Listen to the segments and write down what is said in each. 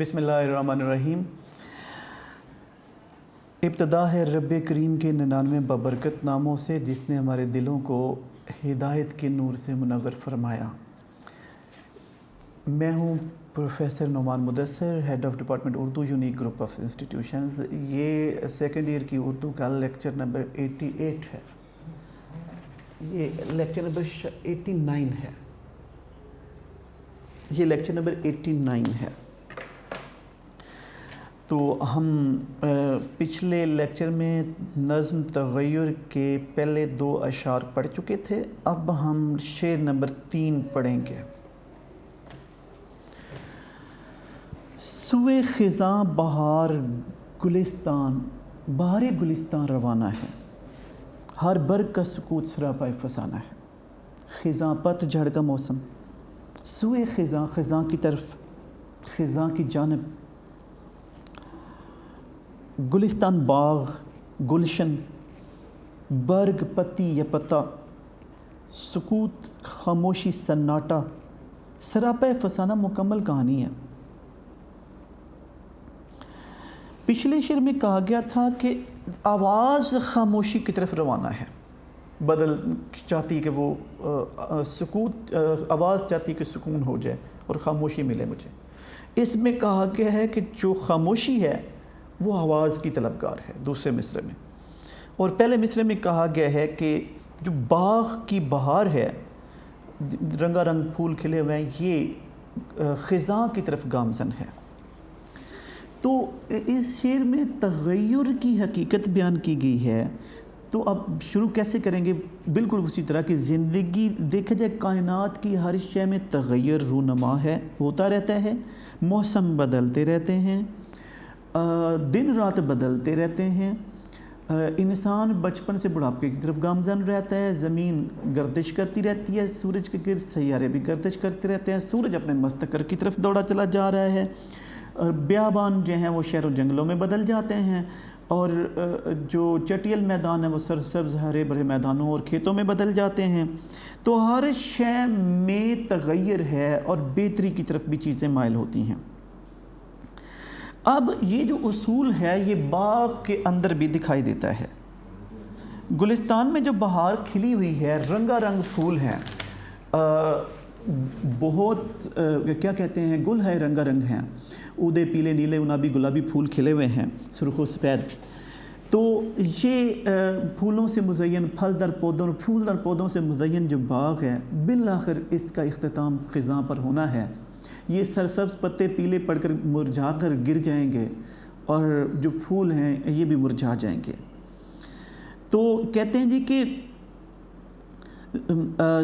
بسم اللہ الرحمن الرحیم۔ ابتدا ہے رب کریم کے 99 بابرکت ناموں سے جس نے ہمارے دلوں کو ہدایت کے نور سے منور فرمایا۔ میں ہوں professor Nauman Mudassir, head of department Urdu, unique group of institutions. یہ سیکنڈ ایئر کی اردو کا لیکچر نمبر 88 ہے، یہ لیکچر نمبر 89 ہے، یہ لیکچر نمبر 89 ہے۔ تو ہم پچھلے لیکچر میں نظم تغیر کے پہلے 2 اشعار پڑھ چکے تھے، اب ہم شعر نمبر 3 پڑھیں گے۔ سوئے خزاں بہار گلستان، بہار گلستان روانہ ہے، ہر برگ کا سکوت سراپائے فسانہ ہے۔ خزاں پت جھڑ کا موسم، سوئے خزاں، خزاں کی طرف، خزاں کی جانب، گلستان باغ، گلشن، برگ پتی یا پتا، سکوت خاموشی سناٹا، سراپے فسانہ مکمل کہانی ہے۔ پچھلے شعر میں کہا گیا تھا کہ آواز خاموشی کی طرف روانہ ہے، بدل چاہتی کہ وہ سکوت، آواز چاہتی کہ سکون ہو جائے اور خاموشی ملے مجھے۔ اس میں کہا گیا ہے کہ جو خاموشی ہے وہ آواز کی طلبگار ہے دوسرے مصرعے میں، اور پہلے مصرعے میں کہا گیا ہے کہ جو باغ کی بہار ہے، رنگا رنگ پھول کھلے ہوئے ہیں، یہ خزاں کی طرف گامزن ہے۔ تو اس شعر میں تغیر کی حقیقت بیان کی گئی ہے۔ تو اب شروع کیسے کریں گے؟ بالکل اسی طرح کی زندگی دیکھا جائے، کائنات کی ہر شے میں تغیر رونما ہے، ہوتا رہتا ہے، موسم بدلتے رہتے ہیں، دن رات بدلتے رہتے ہیں، انسان بچپن سے بڑھاپے کی طرف گامزن رہتا ہے، زمین گردش کرتی رہتی ہے، سورج کے گرد سیارے بھی گردش کرتے رہتے ہیں، سورج اپنے مستقر کی طرف دوڑا چلا جا رہا ہے، اور بیابان جو ہیں وہ شہر و جنگلوں میں بدل جاتے ہیں، اور جو چٹیل میدان ہیں وہ سرسبز ہرے بھرے میدانوں اور کھیتوں میں بدل جاتے ہیں۔ تو ہر شے میں تغیر ہے اور بہتری کی طرف بھی چیزیں مائل ہوتی ہیں۔ اب یہ جو اصول ہے یہ باغ کے اندر بھی دکھائی دیتا ہے۔ گلستان میں جو بہار کھلی ہوئی ہے، رنگا رنگ پھول ہیں، بہت کیا کہتے ہیں، گل ہے، رنگا رنگ ہیں، اودے، پیلے، نیلے، گلابی گلابی پھول کھلے ہوئے ہیں، سرخ و سفید۔ تو یہ پھولوں سے مزین، پھلدار پودوں اور پھولدار پودوں سے مزین جو باغ ہے، بالآخر اس کا اختتام خزاں پر ہونا ہے۔ یہ سرسبز پتے پیلے پڑ کر مرجھا کر گر جائیں گے، اور جو پھول ہیں یہ بھی مرجھا جائیں گے۔ تو کہتے ہیں جی کہ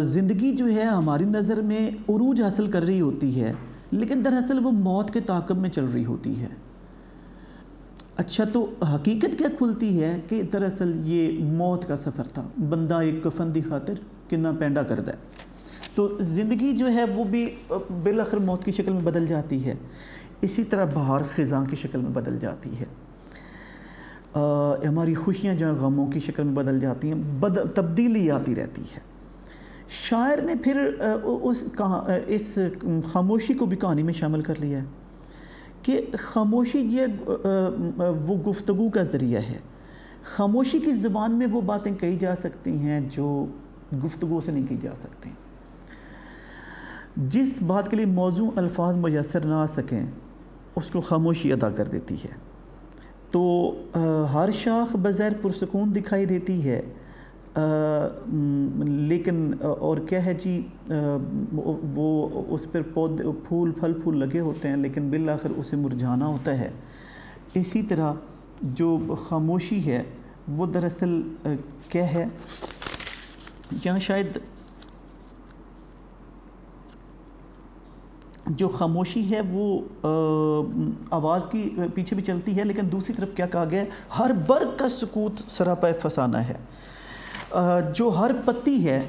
زندگی جو ہے ہماری نظر میں عروج حاصل کر رہی ہوتی ہے، لیکن دراصل وہ موت کے تعاقب میں چل رہی ہوتی ہے۔ اچھا، تو حقیقت کیا کھلتی ہے کہ دراصل یہ موت کا سفر تھا، بندہ ایک کفن دی خاطر کنا پینڈا کردہ ہے۔ تو زندگی جو ہے وہ بھی بالآخر موت کی شکل میں بدل جاتی ہے، اسی طرح بہار خزاں کی شکل میں بدل جاتی ہے، ہماری خوشیاں جو ہیں غموں کی شکل میں بدل جاتی ہیں، تبدیلی آتی رہتی ہے۔ شاعر نے پھر اس خاموشی کو بھی کہانی میں شامل کر لیا ہے کہ خاموشی یہ وہ گفتگو کا ذریعہ ہے۔ خاموشی کی زبان میں وہ باتیں کہی جا سکتی ہیں جو گفتگو سے نہیں کی جا سکتی۔ جس بات کے لیے موزوں الفاظ میسر نہ آ سکیں اس کو خاموشی ادا کر دیتی ہے۔ تو ہر شاخ بظاہر پرسکون دکھائی دیتی ہے، لیکن اور کیا ہے جی، وہ اس پر پھول لگے ہوتے ہیں، لیکن بالآخر اسے مرجھانا ہوتا ہے۔ اسی طرح جو خاموشی ہے وہ دراصل کیا ہے، یہاں شاید جو خاموشی ہے وہ آواز کی پیچھے بھی چلتی ہے، لیکن دوسری طرف کیا کہا گیا ہے، ہر برگ کا سکوت سراپے فسانہ ہے۔ جو ہر پتی ہے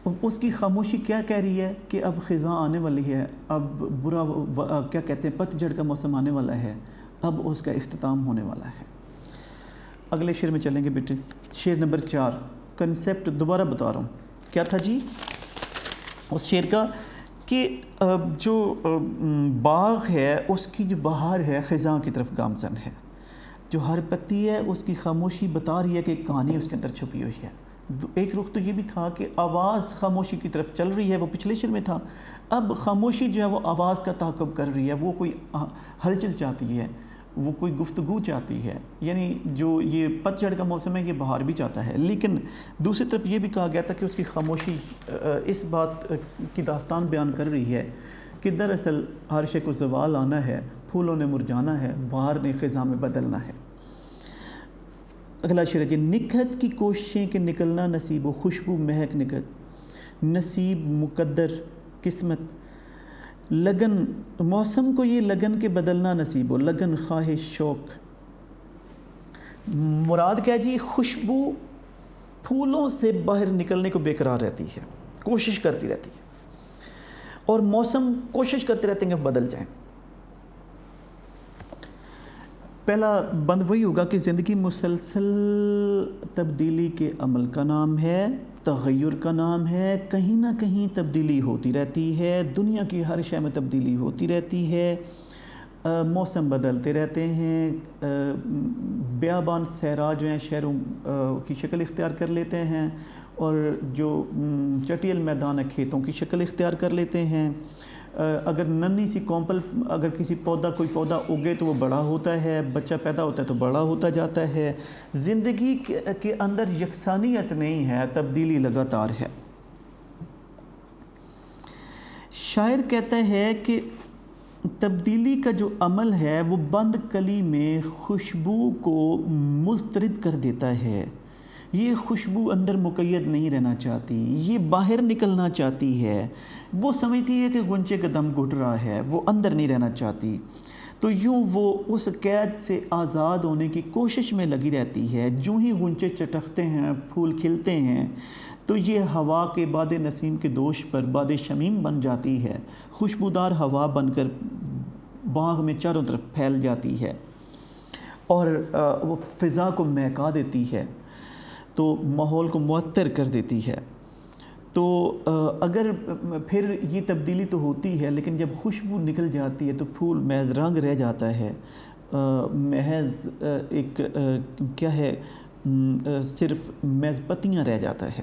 اس کی خاموشی کیا کہہ رہی ہے کہ اب خزاں آنے والی ہے، اب برا کیا کہتے ہیں، پت جھڑ کا موسم آنے والا ہے، اب اس کا اختتام ہونے والا ہے۔ اگلے شعر میں چلیں گے بیٹے، شعر نمبر 4۔ کنسیپٹ دوبارہ بتا رہا ہوں، کیا تھا جی اس شعر کا کہ جو باغ ہے اس کی جو بہار ہے خزاں کی طرف گامزن ہے، جو ہر پتی ہے اس کی خاموشی بتا رہی ہے کہ ایک کہانی اس کے اندر چھپی ہوئی ہے۔ ایک رخ تو یہ بھی تھا کہ آواز خاموشی کی طرف چل رہی ہے، وہ پچھلے شعر میں تھا۔ اب خاموشی جو ہے وہ آواز کا تعاقب کر رہی ہے، وہ کوئی ہلچل چاہتی ہے، وہ کوئی گفتگو چاہتی ہے، یعنی جو یہ پت جھڑ کا موسم ہے یہ بہار بھی چاہتا ہے۔ لیکن دوسری طرف یہ بھی کہا گیا تھا کہ اس کی خاموشی اس بات کی داستان بیان کر رہی ہے کہ دراصل ہر شے کو زوال آنا ہے، پھولوں نے مرجانا ہے، بہار نے خزاں میں بدلنا ہے۔ اگلا شعر ہے جی، نکہت کی کوششیں کہ نکلنا نصیب و خوشبو مہک نکہت، نصیب مقدر قسمت لگن، موسم کو یہ لگن کے بدلنا نصیب ہو، لگن خواہش شوق۔ مراد کیا جی؟ خوشبو پھولوں سے باہر نکلنے کو بے قرار رہتی ہے، کوشش کرتی رہتی ہے، اور موسم کوشش کرتے رہتے ہیں کہ بدل جائیں۔ پہلا بند وہی ہوگا کہ زندگی مسلسل تبدیلی کے عمل کا نام ہے، تغیر کا نام ہے، کہیں نہ کہیں تبدیلی ہوتی رہتی ہے، دنیا کی ہر شے میں تبدیلی ہوتی رہتی ہے، موسم بدلتے رہتے ہیں، بیابان صحرا جو ہیں شہروں کی شکل اختیار کر لیتے ہیں، اور جو چٹیل میدان ہے کھیتوں کی شکل اختیار کر لیتے ہیں۔ اگر ننھی سی کومپل، اگر کسی کوئی پودا اگے تو وہ بڑا ہوتا ہے، بچہ پیدا ہوتا ہے تو بڑا ہوتا جاتا ہے۔ زندگی کے اندر یکسانیت نہیں ہے، تبدیلی لگاتار ہے۔ شاعر کہتا ہے کہ تبدیلی کا جو عمل ہے وہ بند کلی میں خوشبو کو مضطرب کر دیتا ہے۔ یہ خوشبو اندر مقید نہیں رہنا چاہتی، یہ باہر نکلنا چاہتی ہے، وہ سمجھتی ہے کہ غنچے کا دم گھٹ رہا ہے، وہ اندر نہیں رہنا چاہتی، تو یوں وہ اس قید سے آزاد ہونے کی کوشش میں لگی رہتی ہے۔ جو ہی غنچے چٹکتے ہیں، پھول کھلتے ہیں، تو یہ ہوا کے باد نسیم کے دوش پر باد شمیم بن جاتی ہے، خوشبودار ہوا بن کر باغ میں چاروں طرف پھیل جاتی ہے، اور وہ فضا کو مہکا دیتی ہے، تو ماحول کو معطر کر دیتی ہے۔ تو اگر پھر یہ تبدیلی تو ہوتی ہے، لیکن جب خوشبو نکل جاتی ہے تو پھول محض رنگ رہ جاتا ہے، محض ایک کیا ہے، صرف محض پتیاں رہ جاتا ہے،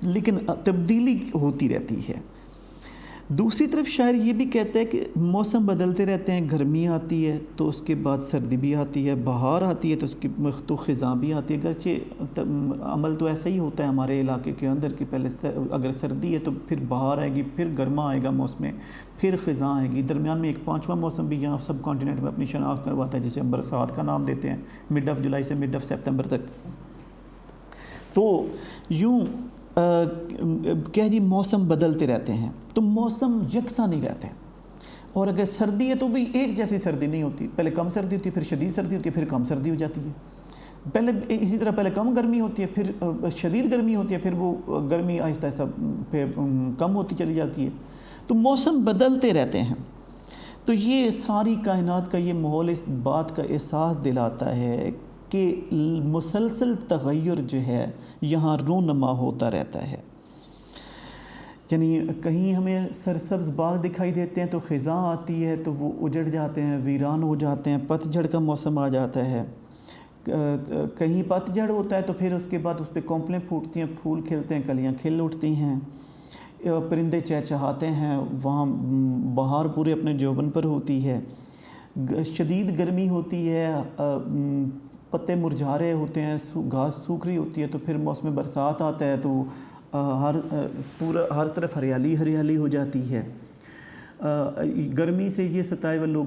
لیکن تبدیلی ہوتی رہتی ہے۔ دوسری طرف شاعر یہ بھی کہتا ہے کہ موسم بدلتے رہتے ہیں، گرمی آتی ہے تو اس کے بعد سردی بھی آتی ہے، بہار آتی ہے تو اس کی تو خزاں بھی آتی ہے۔ اگرچہ عمل تو ایسا ہی ہوتا ہے ہمارے علاقے کے اندر کہ پہلے اگر سردی ہے تو پھر بہار آئے گی، پھر گرما آئے گا موسم، پھر خزاں آئے گی، درمیان میں ایک پانچواں موسم بھی یہاں سب کانٹیننٹ میں اپنی شناخت کرواتا ہے، جسے ہم برسات کا نام دیتے ہیں، مڈ آف جولائی سے مڈ آف سپتمبر تک۔ تو یوں کہہ جی موسم بدلتے رہتے ہیں، تو موسم یکساں نہیں رہتے، اور اگر سردی ہے تو بھی ایک جیسی سردی نہیں ہوتی، پہلے کم سردی ہوتی ہے، پھر شدید سردی ہوتی ہے، پھر کم سردی ہو جاتی ہے، اسی طرح پہلے کم گرمی ہوتی ہے، پھر شدید گرمی ہوتی ہے، پھر وہ گرمی آہستہ آہستہ پھر کم ہوتی چلی جاتی ہے، تو موسم بدلتے رہتے ہیں۔ تو یہ ساری کائنات کا یہ ماحول اس بات کا احساس دلاتا ہے کہ مسلسل تغیر جو ہے یہاں رونما ہوتا رہتا ہے۔ یعنی کہیں ہمیں سرسبز باغ دکھائی دیتے ہیں تو خزاں آتی ہے تو وہ اجڑ جاتے ہیں، ویران ہو جاتے ہیں، پت جھڑ کا موسم آ جاتا ہے، کہیں پت جھڑ ہوتا ہے تو پھر اس کے بعد اس پہ کومپلیں پھوٹتی ہیں، پھول کھلتے ہیں، کلیاں کھل اٹھتی ہیں، پرندے چہچہاتے ہیں، وہاں بہار پورے اپنے جوبن پر ہوتی ہے، شدید گرمی ہوتی ہے، پتے مرجھا رہے ہوتے ہیں، گھاس سوکھ رہی ہوتی ہے، تو پھر موسم برسات آتا ہے تو ہر طرف ہریالی ہریالی ہو جاتی ہے۔ گرمی سے یہ ستائے ہوئے لوگ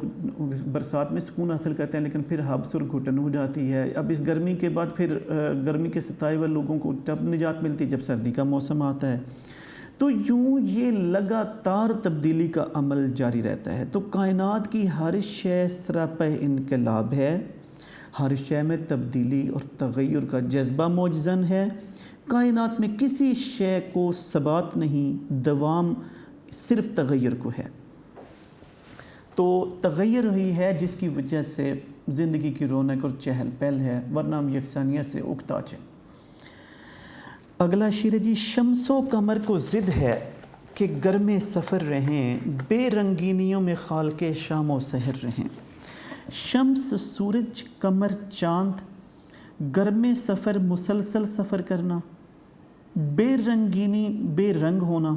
برسات میں سکون حاصل کرتے ہیں، لیکن پھر حبس اور گھٹن ہو جاتی ہے۔ اب اس گرمی کے بعد پھر گرمی کے ستائے ہوئے لوگوں کو تب نجات ملتی ہے جب سردی کا موسم آتا ہے۔ تو یوں یہ لگاتار تبدیلی کا عمل جاری رہتا ہے۔ تو کائنات کی ہر شے سراپہ انقلاب ہے، ہر شے میں تبدیلی اور تغیر کا جذبہ موجزن ہے، کائنات میں کسی شے کو ثبات نہیں، دوام صرف تغیر کو ہے۔ تو تغیر ہی ہے جس کی وجہ سے زندگی کی رونق اور چہل پہل ہے، ورنہ ہم یکسانیت سے اکتا جائیں۔ اگلا شعر ہے جی، شمس و قمر کو ضد ہے کہ گرم سفر رہیں، بے رنگینیوں میں خالق شام و سحر رہیں۔ شمس، سورج، قمر، چاند، گرم سفر مسلسل سفر کرنا، بے رنگینی بے رنگ ہونا،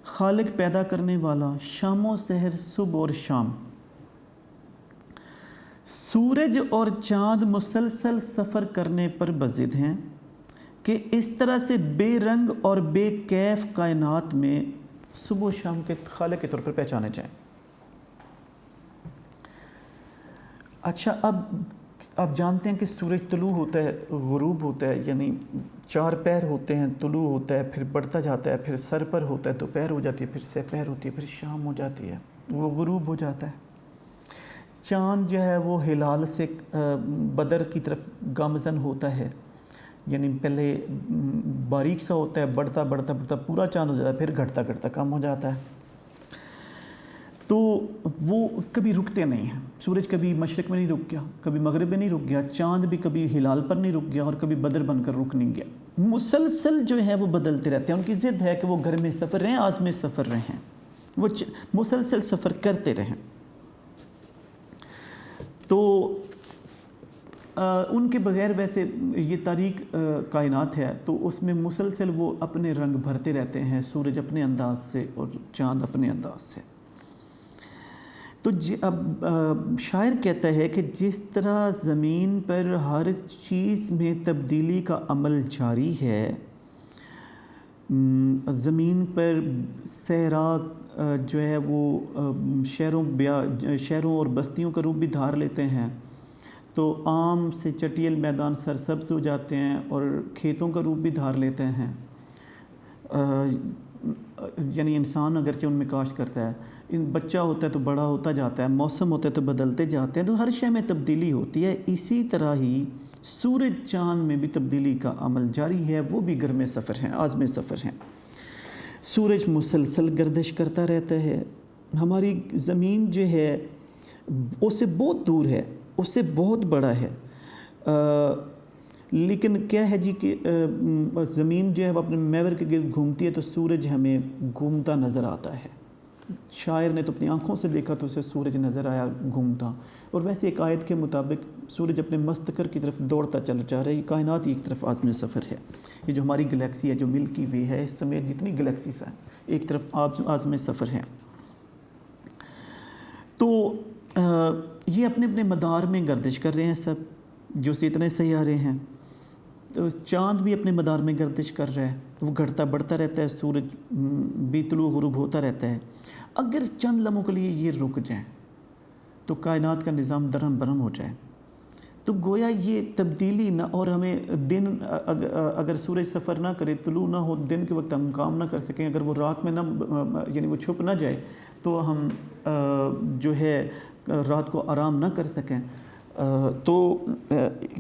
خالق پیدا کرنے والا، شام و سحر صبح اور شام۔ سورج اور چاند مسلسل سفر کرنے پر بضد ہیں کہ اس طرح سے بے رنگ اور بے کیف کائنات میں صبح و شام کے خالق کے طور پر پہچانے جائیں۔ اچھا، اب آپ جانتے ہیں کہ سورج طلوع ہوتا ہے، غروب ہوتا ہے، یعنی 4 پہر ہوتے ہیں، طلوع ہوتا ہے، پھر بڑھتا جاتا ہے، پھر سر پر ہوتا ہے، دوپہر ہو جاتی ہے، پھر سپہر ہوتی ہے، پھر شام ہو جاتی ہے، وہ غروب ہو جاتا ہے۔ چاند جو ہے وہ ہلال سے بدر کی طرف گامزن ہوتا ہے، یعنی پہلے باریک سا ہوتا ہے، بڑھتا بڑھتا بڑھتا پورا چاند ہو جاتا ہے، پھر گھٹتا گھٹتا کم ہو جاتا ہے۔ تو وہ کبھی رکتے نہیں ہیں، سورج کبھی مشرق میں نہیں رک گیا، کبھی مغرب میں نہیں رک گیا، چاند بھی کبھی ہلال پر نہیں رک گیا اور کبھی بدر بن کر رک نہیں گیا، مسلسل جو ہے وہ بدلتے رہتے ہیں۔ ان کی ضد ہے کہ وہ گھر میں سفر رہیں، آز میں سفر رہیں، وہ مسلسل سفر کرتے رہیں۔ تو ان کے بغیر ویسے یہ تاریک کائنات ہے تو اس میں مسلسل وہ اپنے رنگ بھرتے رہتے ہیں، سورج اپنے انداز سے اور چاند اپنے انداز سے۔ تو اب شاعر کہتا ہے کہ جس طرح زمین پر ہر چیز میں تبدیلی کا عمل جاری ہے، زمین پر صحرا جو ہے وہ شہروں اور بستیوں کا روپ بھی دھار لیتے ہیں، تو عام سے چٹیل میدان سرسبز ہو جاتے ہیں اور کھیتوں کا روپ بھی دھار لیتے ہیں۔ یعنی انسان اگرچہ ان میں کاشت کرتا ہے، بچہ ہوتا ہے تو بڑا ہوتا جاتا ہے، موسم ہوتا ہے تو بدلتے جاتے ہیں، تو ہر شے میں تبدیلی ہوتی ہے۔ اسی طرح ہی سورج چاند میں بھی تبدیلی کا عمل جاری ہے، وہ بھی گرم سفر ہیں، عازم سفر ہیں۔ سورج مسلسل گردش کرتا رہتا ہے، ہماری زمین جو ہے اس سے بہت دور ہے، اس سے بہت بڑا ہے، لیکن کیا ہے جی کہ زمین جو ہے وہ اپنے محور کے گرد گھومتی ہے تو سورج ہمیں گھومتا نظر آتا ہے۔ شاعر نے تو اپنی آنکھوں سے دیکھا تو اسے سورج نظر آیا گھومتا، اور ویسے ایک آیت کے مطابق سورج اپنے مستقر کی طرف دوڑتا چل جا رہا ہے۔ یہ کائنات ہی ایک طرف عازم سفر ہے، یہ جو ہماری گلیکسی ہے، جو ملکی وے ہے، اس سمیت جتنی گلیکسیز ہیں ایک طرف عازم سفر ہے۔ تو یہ اپنے اپنے مدار میں گردش کر رہے ہیں سب، جو سے اتنے سیارے ہیں۔ تو چاند بھی اپنے مدار میں گردش کر رہا ہے، وہ گھٹتا بڑھتا رہتا ہے، سورج بھی طلوع غروب ہوتا رہتا ہے۔ اگر چند لمحوں کے لیے یہ رک جائیں تو کائنات کا نظام درہم برہم ہو جائے، تو گویا یہ تبدیلی نہ، اور ہمیں دن اگر سورج سفر نہ کرے، طلوع نہ ہو، دن کے وقت ہم کام نہ کر سکیں، اگر وہ رات میں نہ، یعنی وہ چھپ نہ جائے تو ہم جو ہے رات کو آرام نہ کر سکیں، تو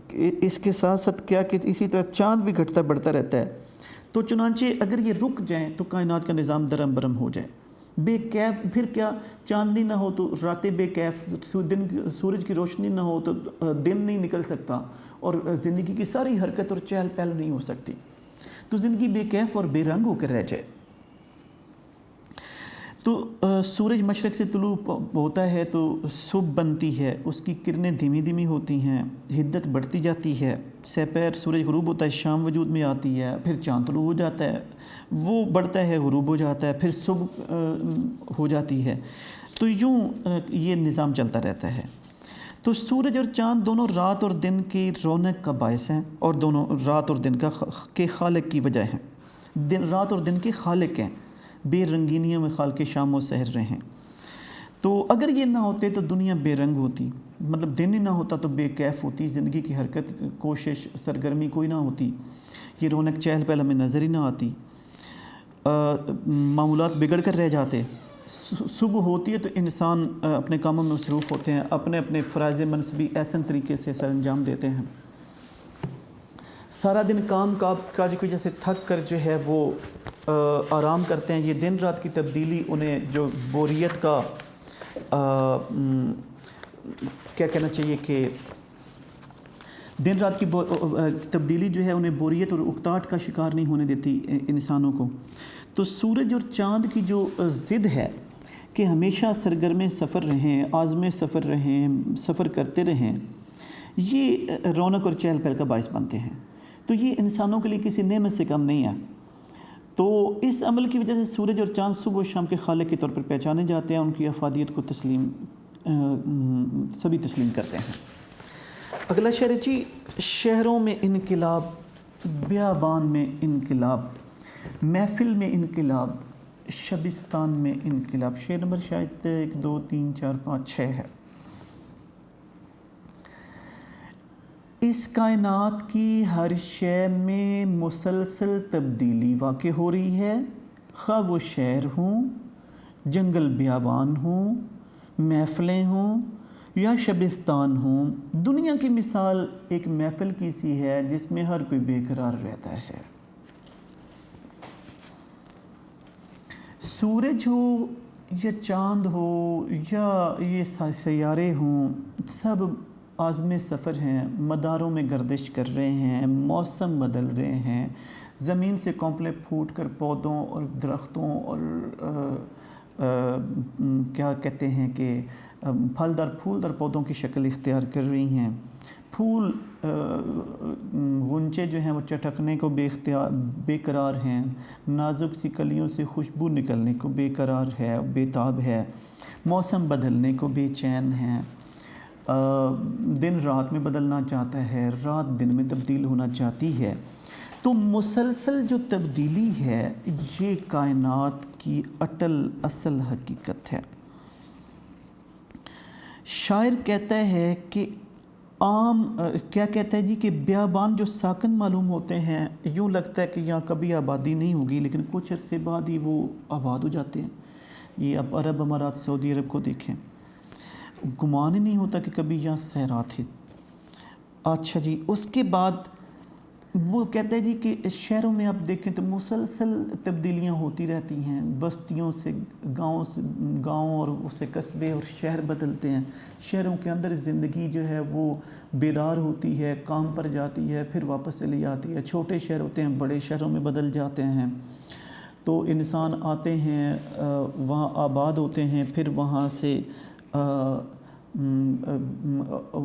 اس کے ساتھ ساتھ کیا کہ اسی طرح چاند بھی گھٹتا بڑھتا رہتا ہے۔ تو چنانچہ اگر یہ رک جائیں تو کائنات کا نظام درہم برہم ہو جائے، بے کیف۔ پھر کیا، چاندنی نہ ہو تو راتیں بے کیف، سورج کی روشنی نہ ہو تو دن نہیں نکل سکتا، اور زندگی کی ساری حرکت اور چہل پہل نہیں ہو سکتی، تو زندگی بے کیف اور بے رنگ ہو کر رہ جائے۔ تو سورج مشرق سے طلوع ہوتا ہے تو صبح بنتی ہے، اس کی کرنیں دھیمی دھیمی ہوتی ہیں، حدت بڑھتی جاتی ہے، سپہر سورج غروب ہوتا ہے، شام وجود میں آتی ہے، پھر چاند طلوع ہو جاتا ہے، وہ بڑھتا ہے، غروب ہو جاتا ہے، پھر صبح ہو جاتی ہے۔ تو یوں یہ نظام چلتا رہتا ہے۔ تو سورج اور چاند دونوں رات اور دن کی رونق کا باعث ہیں، اور دونوں رات اور دن کے خالق کی وجہ ہیں، رات اور دن کے خالق ہیں، بے رنگینیوں میں خالق شام و سحر رہیں۔ تو اگر یہ نہ ہوتے تو دنیا بے رنگ ہوتی، مطلب دن ہی نہ ہوتا تو بے کیف ہوتی، زندگی کی حرکت، کوشش، سرگرمی کوئی نہ ہوتی، یہ رونق چہل پہل ہمیں نظر ہی نہ آتی، معمولات بگڑ کر رہ جاتے۔ صبح ہوتی ہے تو انسان اپنے کاموں میں مصروف ہوتے ہیں، اپنے اپنے فرائض منصبی احسن طریقے سے سر انجام دیتے ہیں، سارا دن کام کاج کی وجہ سے تھک کر جو ہے وہ آرام کرتے ہیں۔ یہ دن رات کی تبدیلی انہیں جو بوریت کا کیا کہنا چاہیے کہ دن رات کی تبدیلی جو ہے انہیں بوریت اور اکتاہٹ کا شکار نہیں ہونے دیتی انسانوں کو۔ تو سورج اور چاند کی جو ضد ہے کہ ہمیشہ سرگرم سفر رہیں، عازم سفر رہیں، سفر کرتے رہیں، یہ رونق اور چہل پہل کا باعث بنتے ہیں۔ تو یہ انسانوں کے لیے کسی نعمت سے کم نہیں ہے۔ تو اس عمل کی وجہ سے سورج اور چاند صبح و شام کے خالق کے طور پر پہچانے جاتے ہیں، ان کی افادیت کو سبھی تسلیم کرتے ہیں۔ اگلا شعر ہے جی، شہروں میں انقلاب، بیابان میں انقلاب، محفل میں انقلاب، شبستان میں انقلاب۔ شعر نمبر شاید 1 2 3 4 5 6 ہے۔ اس کائنات کی ہر شے میں مسلسل تبدیلی واقع ہو رہی ہے، خواہ وہ شہر ہوں، جنگل بیابان ہوں، محفلیں ہوں یا شبستان ہوں۔ دنیا کی مثال ایک محفل کی سی ہے جس میں ہر کوئی بے قرار رہتا ہے۔ سورج ہو یا چاند ہو یا یہ سیارے ہوں، سب عازم سفر ہیں، مداروں میں گردش کر رہے ہیں، موسم بدل رہے ہیں، زمین سے کونپلیں پھوٹ کر پودوں اور درختوں اور کیا کہتے ہیں کہ پھلدار پھولدار پودوں کی شکل اختیار کر رہی ہیں۔ پھول غنچے جو ہیں وہ چٹکنے کو بے قرار ہیں، نازک سی کلیوں سے خوشبو نکلنے کو بے قرار ہے، بے تاب ہے، موسم بدلنے کو بے چین ہیں، دن رات میں بدلنا چاہتا ہے، رات دن میں تبدیل ہونا چاہتی ہے۔ تو مسلسل جو تبدیلی ہے یہ کائنات کی اٹل اصل حقیقت ہے۔ شاعر کہتا ہے کہ کیا کہتا ہے جی کہ بیابان جو ساکن معلوم ہوتے ہیں، یوں لگتا ہے کہ یہاں کبھی آبادی نہیں ہوگی، لیکن کچھ عرصے بعد ہی وہ آباد ہو جاتے ہیں۔ یہ اب عرب امارات سعودی عرب کو دیکھیں، گمان ہی نہیں ہوتا کہ کبھی یہاں صحرا تھے۔ اچھا جی، اس کے بعد وہ کہتا ہے جی کہ شہروں میں آپ دیکھیں تو مسلسل تبدیلیاں ہوتی رہتی ہیں، بستیوں سے گاؤں اور اس سے قصبے اور شہر بدلتے ہیں۔ شہروں کے اندر زندگی جو ہے وہ بیدار ہوتی ہے، کام پر جاتی ہے، پھر واپس چلی آتی ہے۔ چھوٹے شہر ہوتے ہیں، بڑے شہروں میں بدل جاتے ہیں۔ تو انسان آتے ہیں، وہاں آباد ہوتے ہیں، پھر وہاں سے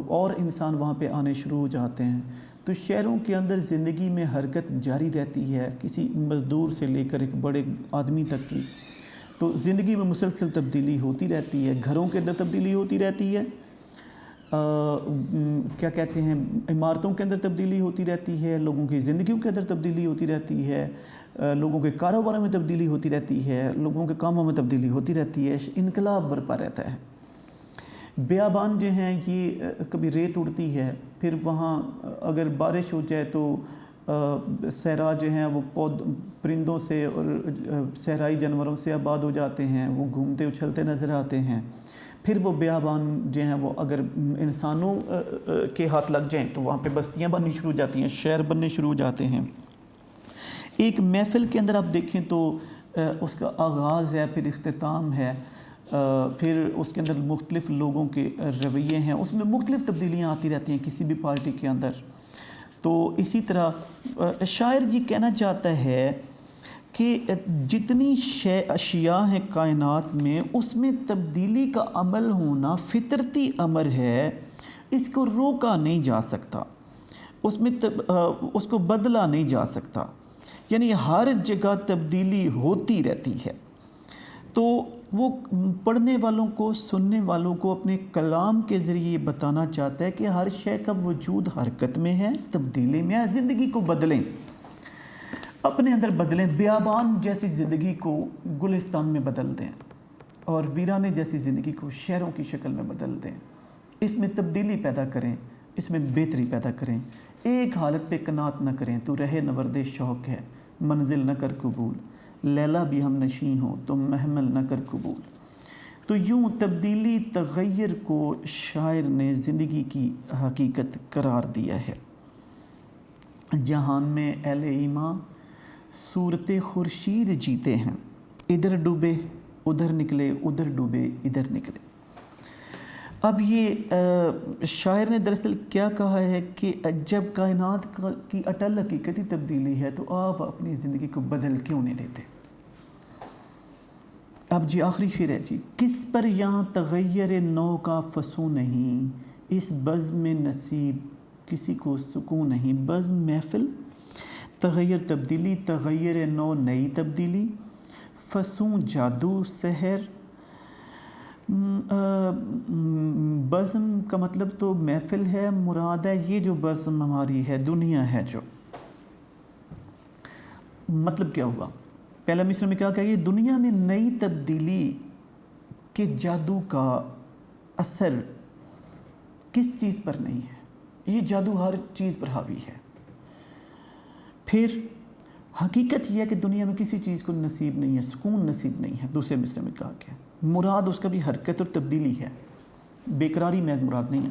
اور انسان وہاں پہ آنے شروع ہو جاتے ہیں۔ تو شہروں کے اندر زندگی میں حرکت جاری رہتی ہے، کسی مزدور سے لے کر ایک بڑے آدمی تک کی۔ تو زندگی میں مسلسل تبدیلی ہوتی رہتی ہے، گھروں کے اندر تبدیلی ہوتی رہتی ہے، کیا کہتے ہیں، عمارتوں کے اندر تبدیلی ہوتی رہتی ہے، لوگوں کی زندگیوں کے اندر تبدیلی ہوتی رہتی ہے، لوگوں کے کاروباروں میں تبدیلی ہوتی رہتی ہے، لوگوں کے کاموں میں تبدیلی ہوتی رہتی ہے، انقلاب برپا رہتا ہے۔ بیابان جو ہیں یہ کبھی ریت اڑتی ہے، پھر وہاں اگر بارش ہو جائے تو صحرا جو ہیں وہ پرندوں سے اور صحرائی جانوروں سے آباد ہو جاتے ہیں، وہ گھومتے اچھلتے نظر آتے ہیں۔ پھر وہ بیابان جو ہیں وہ اگر انسانوں کے ہاتھ لگ جائیں تو وہاں پہ بستیاں بننی شروع ہو جاتی ہیں، شہر بننے شروع ہو جاتے ہیں۔ ایک محفل کے اندر آپ دیکھیں تو اس کا آغاز ہے، پھر اختتام ہے، پھر اس کے اندر مختلف لوگوں کے رویے ہیں، اس میں مختلف تبدیلیاں آتی رہتی ہیں کسی بھی پارٹی کے اندر۔ تو اسی طرح شاعر جی کہنا چاہتا ہے کہ جتنی اشیاء ہیں کائنات میں، اس میں تبدیلی کا عمل ہونا فطرتی امر ہے، اس کو روکا نہیں جا سکتا، اس کو بدلا نہیں جا سکتا، یعنی ہر جگہ تبدیلی ہوتی رہتی ہے۔ تو وہ پڑھنے والوں کو، سننے والوں کو اپنے کلام کے ذریعے بتانا چاہتا ہے کہ ہر شے کا وجود حرکت میں ہے، تبدیلی میں ہے، زندگی کو بدلیں، اپنے اندر بدلیں، بیابان جیسی زندگی کو گلستان میں بدل دیں اور ویرانے جیسی زندگی کو شہروں کی شکل میں بدل دیں۔ اس میں تبدیلی پیدا کریں، اس میں بہتری پیدا کریں، ایک حالت پہ قناعت نہ کریں، تو رہے نورد شوق ہے، منزل نہ کر قبول، لیلا بھی ہم نشیں ہو تو محمل نہ کر قبول۔ تو یوں تبدیلی، تغیر کو شاعر نے زندگی کی حقیقت قرار دیا ہے۔ جہان میں اہل ایمان صورت خورشید جیتے ہیں، ادھر ڈوبے ادھر نکلے، ادھر ڈوبے ادھر نکلے۔ اب یہ شاعر نے دراصل کیا کہا ہے کہ جب کائنات کی اٹل حقیقتی تبدیلی ہے تو آپ اپنی زندگی کو بدل کیوں نہیں لیتے؟ اب جی آخری شعر ہے جی، کس پر یہاں تغیر نو کا فسوں نہیں، اس بزم میں نصیب کسی کو سکون نہیں۔ بزم محفل، تغیر تبدیلی، تغیر نو نئی تبدیلی، فسوں جادو سحر۔ بزم کا مطلب تو محفل ہے، مراد ہے یہ جو بزم ہماری ہے، دنیا ہے جو، مطلب کیا ہوا؟ پہلا مصرع میں کیا کہا کہ دنیا میں نئی تبدیلی کے جادو کا اثر کس چیز پر نہیں ہے؟ یہ جادو ہر چیز پر حاوی ہے۔ پھر حقیقت یہ ہے کہ دنیا میں کسی چیز کو نصیب نہیں ہے، سکون نصیب نہیں ہے۔ دوسرے مصرع میں کہا کہ مراد اس کا بھی حرکت اور تبدیلی ہے، بیقراری محض مراد نہیں ہے۔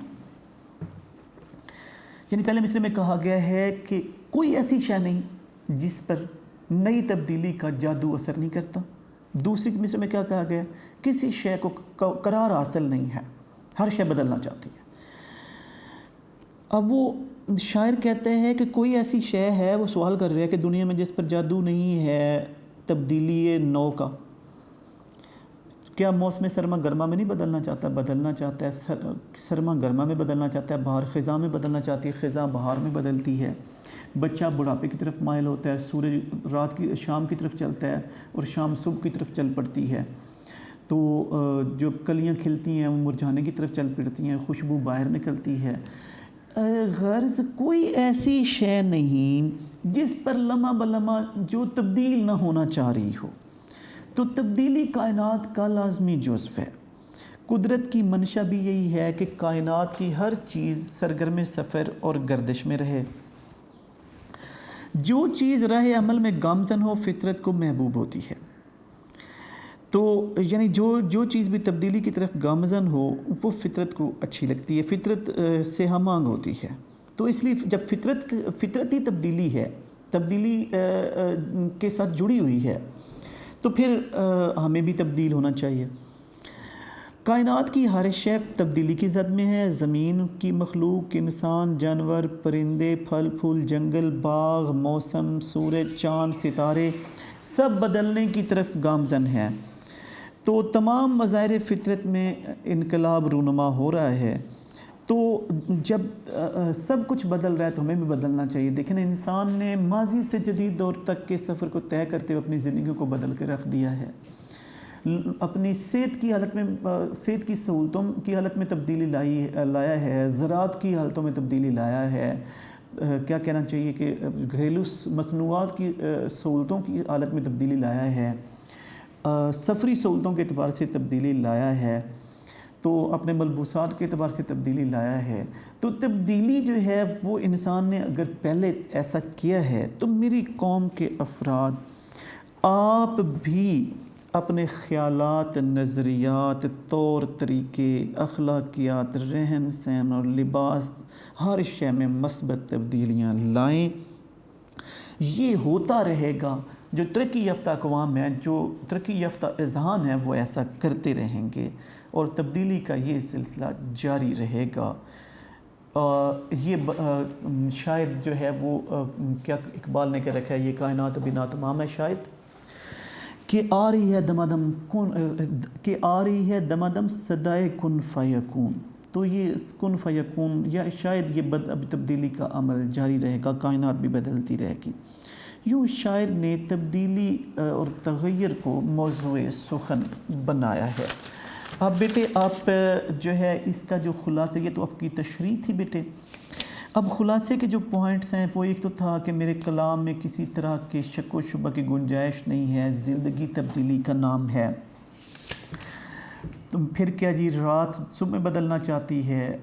یعنی پہلے مصرع میں کہا گیا ہے کہ کوئی ایسی شے نہیں جس پر نئی تبدیلی کا جادو اثر نہیں کرتا۔ دوسری مصرع میں کیا کہا گیا؟ کسی شے کو قرار حاصل نہیں ہے، ہر شے بدلنا چاہتی ہے۔ اب وہ شاعر کہتے ہیں کہ کوئی ایسی شے ہے، وہ سوال کر رہا ہے کہ دنیا میں جس پر جادو نہیں ہے تبدیلی نو کا، کیا موسم سرما گرما میں نہیں بدلنا چاہتا؟ بدلنا چاہتا ہے، سرما گرما میں بدلنا چاہتا ہے، بہار خزاں میں بدلنا چاہتی ہے، خزاں بہار میں بدلتی ہے، بچہ بڑھاپے کی طرف مائل ہوتا ہے، سورج رات کی شام کی طرف چلتا ہے اور شام صبح کی طرف چل پڑتی ہے، تو جو کلیاں کھلتی ہیں وہ مرجھانے کی طرف چل پڑتی ہیں، خوشبو باہر نکلتی ہے۔ غرض کوئی ایسی شے نہیں جس پر لمحہ بلمحہ جو تبدیل نہ ہونا چاہ رہی ہو۔ تو تبدیلی کائنات کا لازمی جزو ہے۔ قدرت کی منشا بھی یہی ہے کہ کائنات کی ہر چیز سرگرم سفر اور گردش میں رہے۔ جو چیز راہ عمل میں گامزن ہو فطرت کو محبوب ہوتی ہے۔ تو یعنی جو چیز بھی تبدیلی کی طرف گامزن ہو وہ فطرت کو اچھی لگتی ہے، فطرت سے ہم آہنگ ہوتی ہے۔ تو اس لیے جب فطرتی تبدیلی ہے، تبدیلی کے ساتھ جڑی ہوئی ہے، تو پھر ہمیں بھی تبدیل ہونا چاہیے۔ کائنات کی ہر شے تبدیلی کی زد میں ہے۔ زمین کی مخلوق، انسان، جانور، پرندے، پھل پھول، جنگل، باغ، موسم، سورج، چاند، ستارے سب بدلنے کی طرف گامزن ہیں۔ تو تمام مظاہر فطرت میں انقلاب رونما ہو رہا ہے۔ تو جب سب کچھ بدل رہا ہے تو ہمیں بھی بدلنا چاہیے۔ دیکھیں انسان نے ماضی سے جدید دور تک کے سفر کو طے کرتے ہوئے اپنی زندگی کو بدل کے رکھ دیا ہے۔ اپنی صحت کی حالت میں، صحت کی سہولتوں کی حالت میں تبدیلی لایا ہے، زراعت کی حالتوں میں تبدیلی لایا ہے، کیا کہنا چاہیے کہ گھریلو مصنوعات کی سہولتوں کی حالت میں تبدیلی لایا ہے، سفری سہولتوں کے اعتبار سے تبدیلی لایا ہے، تو اپنے ملبوسات کے اعتبار سے تبدیلی لایا ہے۔ تو تبدیلی جو ہے وہ انسان نے اگر پہلے ایسا کیا ہے تو میری قوم کے افراد آپ بھی اپنے خیالات، نظریات، طور طریقے، اخلاقیات، رہن سہن اور لباس، ہر شے میں مثبت تبدیلیاں لائیں۔ یہ ہوتا رہے گا۔ جو ترقی یافتہ اقوام ہیں، جو ترقی یافتہ اذہان ہیں، وہ ایسا کرتے رہیں گے اور تبدیلی کا یہ سلسلہ جاری رہے گا۔ یہ شاید جو ہے وہ کیا اقبال نے کہہ رکھا ہے، یہ کائنات ابھی ناتمام ہے شاید، کہ آ رہی ہے دمادم صدائے کن فیکون۔ تو یہ کن فیکون یا شاید یہ تبدیلی کا عمل جاری رہے گا، کائنات بھی بدلتی رہے گی۔ یوں شاعر نے تبدیلی اور تغیر کو موضوع سخن بنایا ہے۔ اب بیٹے آپ جو ہے اس کا جو خلاصہ، یہ تو آپ کی تشریح تھی بیٹے، اب خلاصے کے جو پوائنٹس ہیں وہ ایک تو تھا کہ میرے کلام میں کسی طرح کے شک و شبہ کی گنجائش نہیں ہے، زندگی تبدیلی کا نام ہے۔ تو پھر کیا جی، رات صبح میں بدلنا چاہتی ہے،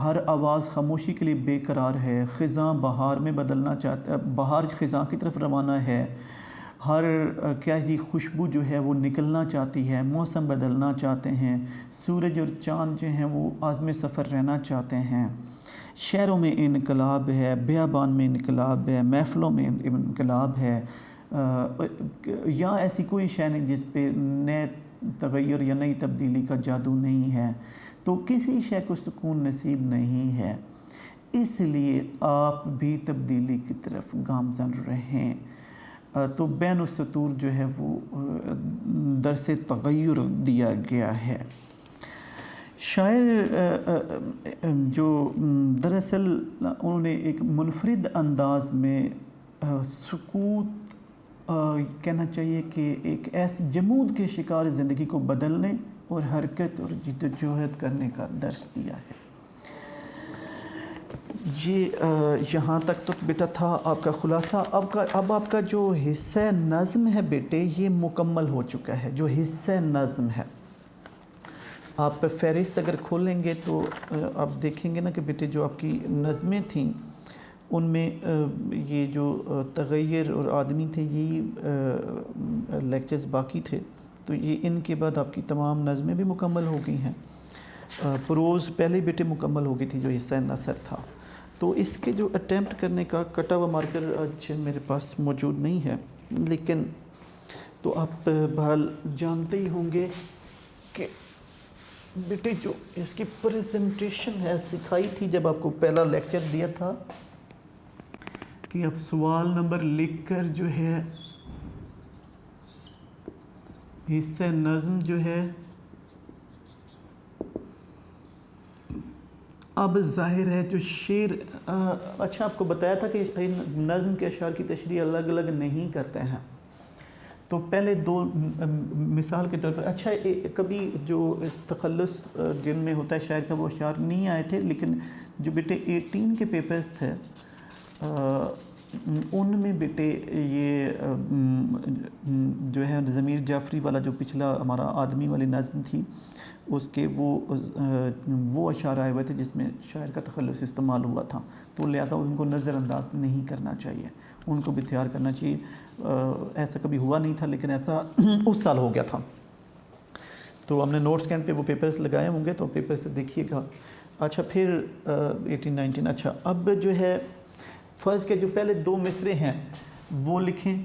ہر آواز خاموشی کے لیے بے قرار ہے، خزاں بہار میں بدلنا چاہتا ہے، بہار خزاں کی طرف روانہ ہے، ہر کیا جی خوشبو جو ہے وہ نکلنا چاہتی ہے، موسم بدلنا چاہتے ہیں، سورج اور چاند جو ہیں وہ عازم سفر رہنا چاہتے ہیں، شہروں میں انقلاب ہے، بیابان میں انقلاب ہے، محفلوں میں انقلاب ہے، یا ایسی کوئی شے نہیں جس پہ تغیر یا نئی تبدیلی کا جادو نہیں ہے تو کسی شے کو سکون نصیب نہیں ہے، اس لیے آپ بھی تبدیلی کی طرف گامزن رہیں۔ تو بین السطور جو ہے وہ درس تغیر دیا گیا ہے۔ شاعر جو دراصل انہوں نے ایک منفرد انداز میں سکوت کہنا چاہیے کہ ایک ایسے جمود کے شکار زندگی کو بدلنے اور حرکت اور جد و جہد کرنے کا درس دیا ہے۔ یہاں تک تو بیٹا تھا آپ کا خلاصہ۔ اب آپ کا جو حصہ نظم ہے بیٹے یہ مکمل ہو چکا ہے۔ جو حصہ نظم ہے آپ فہرست اگر کھولیں گے تو آپ دیکھیں گے نا کہ بیٹے جو آپ کی نظمیں تھیں ان میں یہ جو تغیر اور آدمی تھے یہی لیکچرز باقی تھے، تو یہ ان کے بعد آپ کی تمام نظمیں بھی مکمل ہو گئی ہیں۔ پروز پہلے بیٹے مکمل ہو گئی تھی جو حصہ نثر تھا، تو اس کے جو اٹیمپٹ کرنے کا کٹا ہوا مارکر آج میرے پاس موجود نہیں ہے، لیکن تو آپ بہرحال جانتے ہی ہوں گے کہ بیٹے جو اس کی پریزنٹیشن ہے سکھائی تھی جب آپ کو پہلا لیکچر دیا تھا کہ اب سوال نمبر لکھ کر جو ہے حصہ نظم جو ہے اب ظاہر ہے جو شعر اچھا آپ کو بتایا تھا کہ نظم کے اشعار کی تشریح الگ الگ نہیں کرتے ہیں، تو پہلے دو مثال کے طور پر اچھا کبھی جو تخلص جن میں ہوتا ہے شاعر کا وہ اشعار نہیں آئے تھے، لیکن جو بیٹے 18 کے پیپرز تھے ان میں بیٹے یہ جو ہے ضمیر جعفری والا جو پچھلا ہمارا آدمی والی نظم تھی اس کے وہ اشعار آئے ہوئے تھے جس میں شاعر کا تخلص استعمال ہوا تھا، تو لہٰذا ان کو نظر انداز نہیں کرنا چاہیے، ان کو بھی تیار کرنا چاہیے۔ ایسا کبھی ہوا نہیں تھا لیکن ایسا اس سال ہو گیا تھا، تو ہم نے نوٹس کینڈ پہ وہ پیپرز لگائے ہوں گے تو پیپر سے دیکھیے گا۔ اچھا پھر 18-19 اچھا اب جو ہے فرض کے جو پہلے دو مصرے ہیں وہ لکھیں،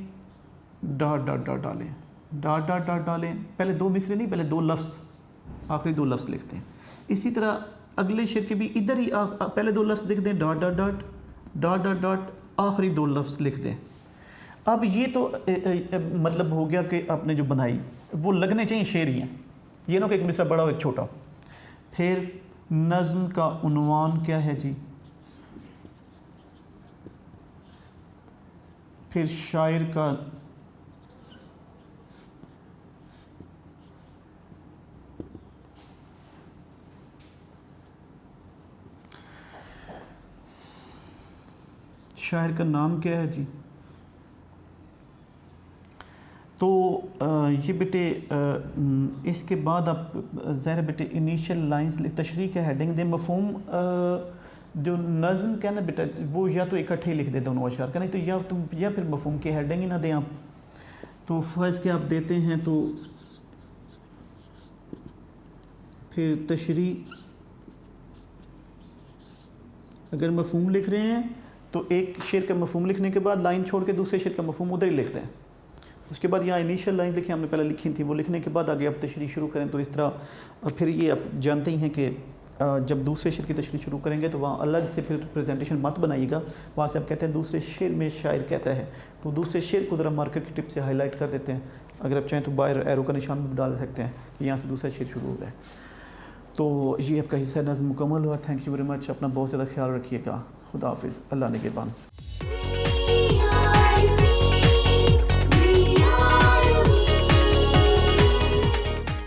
ڈاٹ ڈاٹ ڈاٹ ڈالیں، ڈاٹ ڈاٹ ڈاٹ ڈالیں، پہلے دو مصرے نہیں پہلے دو لفظ، آخری دو لفظ لکھتے ہیں۔ اسی طرح اگلے شعر کے بھی ادھر ہی پہلے دو لفظ لکھ دیں، dot dot dot dot dot dot, آخری دو لفظ لکھ دیں۔ اب یہ تو مطلب ہو گیا کہ آپ نے جو بنائی وہ لگنے چاہیے شعر ہی ہیں، یہ نہ کہ ایک مصرع بڑا ہو ایک چھوٹا۔ پھر نظم کا عنوان کیا ہے جی، پھر شاعر کا نام کیا ہے جی، تو یہ بیٹے اس کے بعد آپ ظاہر بیٹے انیشیل لائنز تشریح کا ہیڈنگ دیں، مفہوم جو نظم کا نا بیٹا وہ یا تو اکٹھے ہی لکھ دے دونوں اشعار کا، نہیں تو یا پھر مفہوم کی ہیڈنگ ہی نہ دیں آپ، تو فرض کے آپ دیتے ہیں تو پھر تشریح اگر مفہوم لکھ رہے ہیں تو ایک شعر کا مفہوم لکھنے کے بعد لائن چھوڑ کے دوسرے شعر کا مفہوم ادھر ہی لکھتے ہیں، اس کے بعد یہاں انیشیل لائن لکھیں ہم نے پہلے لکھی تھی وہ لکھنے کے بعد آگے آپ تشریح شروع کریں، تو اس طرح پھر یہ آپ جانتے ہی ہیں کہ جب دوسرے شعر کی تشریح شروع کریں گے تو وہاں الگ سے پھر پریزنٹیشن مت بنائیے گا، وہاں سے آپ کہتے ہیں دوسرے شعر میں شاعر کہتا ہے، تو دوسرے شعر کو ذرا مارکر کی ٹپ سے ہائی لائٹ کر دیتے ہیں، اگر آپ چاہیں تو باہر ایرو کا نشان بھی ڈال سکتے ہیں کہ یہاں سے دوسرا شعر شروع ہو رہا ہے۔ تو یہ آپ کا حصہ نظم مکمل ہوا، تھینک یو ویری مچ، اپنا بہت زیادہ خیال رکھیے گا، خدا حافظ، اللہ نگہبان۔